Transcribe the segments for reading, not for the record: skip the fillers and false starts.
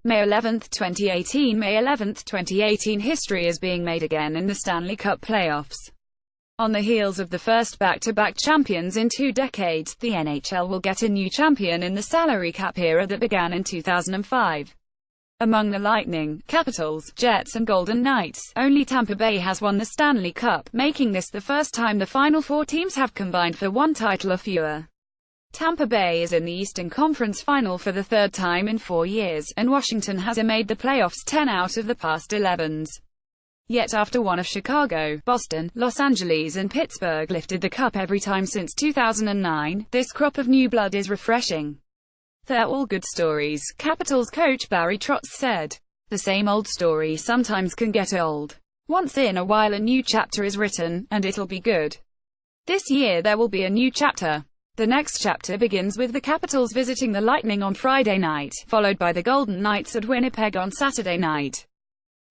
May 11, 2018. May 11, 2018. History is being made again in the Stanley Cup playoffs. On the heels of the first back-to-back champions in 2 decades, the NHL will get a new champion in the salary cap era that began in 2005. Among the Lightning, Capitals, Jets and Golden Knights, only Tampa Bay has won the Stanley Cup, making this the first time the final 4 teams have combined for 1 title or fewer. Tampa Bay is in the Eastern Conference Final for the 3rd time in 4 years, and Washington has made the playoffs 10 out of the past 11s. Yet after one of Chicago, Boston, Los Angeles and Pittsburgh lifted the cup every time since 2009, this crop of new blood is refreshing. "They're all good stories," Capitals coach Barry Trotz said. "The same old story sometimes can get old. Once in a while a new chapter is written, and it'll be good. This year there will be a new chapter. The next chapter begins with the Capitals visiting the Lightning on Friday night, followed by the Golden Knights at Winnipeg on Saturday night.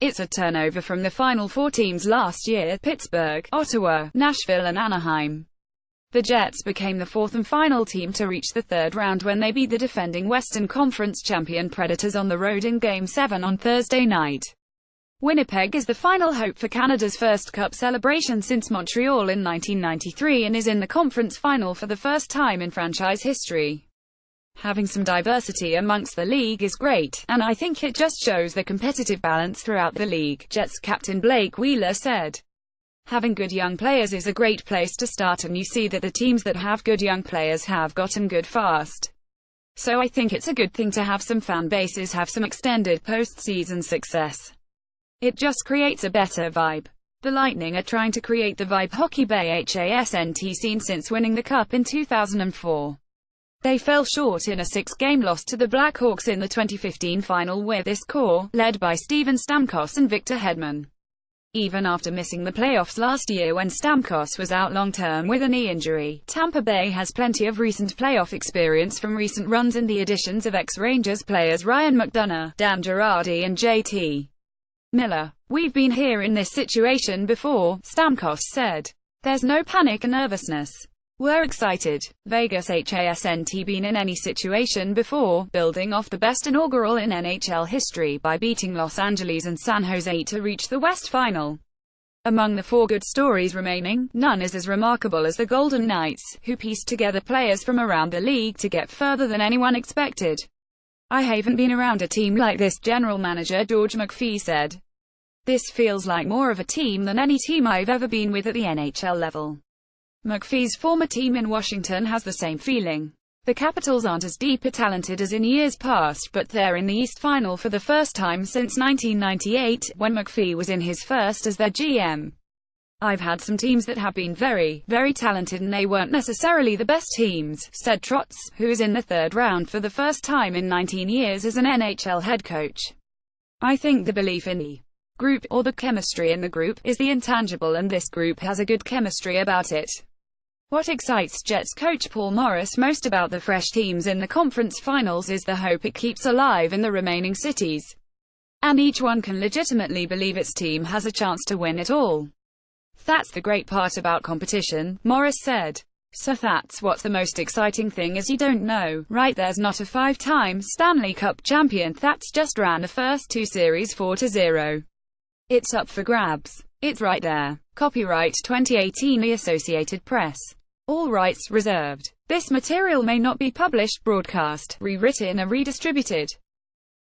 It's a turnover from the Final 4 teams last year: Pittsburgh, Ottawa, Nashville and Anaheim. The Jets became the 4th and final team to reach the 3rd round when they beat the defending Western Conference champion Predators on the road in Game 7 on Thursday night. Winnipeg is the final hope for Canada's first Cup celebration since Montreal in 1993 and is in the conference final for the first time in franchise history. Having some diversity amongst the league is great, and I think it just shows the competitive balance throughout the league, Jets captain Blake Wheeler said. Having good young players is a great place to start, and you see that the teams that have good young players have gotten good fast. So I think it's a good thing to have some fan bases have some extended postseason success. It just creates a better vibe. The Lightning are trying to create the vibe hockey bay hasn't seen since winning the Cup in 2004. They fell short in a 6-game loss to the Blackhawks in the 2015 final with this core, led by Steven Stamkos and Victor Hedman. Even after missing the playoffs last year when Stamkos was out long-term with a knee injury, Tampa Bay has plenty of recent playoff experience from recent runs and the additions of ex-Rangers players Ryan McDonough, Dan Girardi and JT Miller. "We've been here in this situation before," Stamkos said. "There's no panic or nervousness. We're excited. Vegas hasn't been in any situation before, building off the best inaugural in NHL history by beating Los Angeles and San Jose to reach the West Final. Among the 4 good stories remaining, none is as remarkable as the Golden Knights, who pieced together players from around the league to get further than anyone expected. I haven't been around a team like this," general manager George McPhee said. "This feels like more of a team than any team I've ever been with at the NHL level." McPhee's former team in Washington has the same feeling. The Capitals aren't as deep or talented as in years past, but they're in the East Final for the first time since 1998, when McPhee was in his first as their GM. "I've had some teams that have been very, very talented and they weren't necessarily the best teams," said Trotz, who is in the 3rd round for the first time in 19 years as an NHL head coach. "I think the belief in the group, or the chemistry in the group, is the intangible, and this group has a good chemistry about it. What excites Jets coach Paul Morris most about the fresh teams in the conference finals is the hope it keeps alive in the remaining cities. And each one can legitimately believe its team has a chance to win it all. That's the great part about competition," Morris said. "So that's what's the most exciting thing is you don't know, right? There's not a 5-time Stanley Cup champion that's just ran the first 2 series 4-0. It's up for grabs. It's right there." Copyright 2018 The Associated Press. All rights reserved. This material may not be published, broadcast, rewritten or redistributed.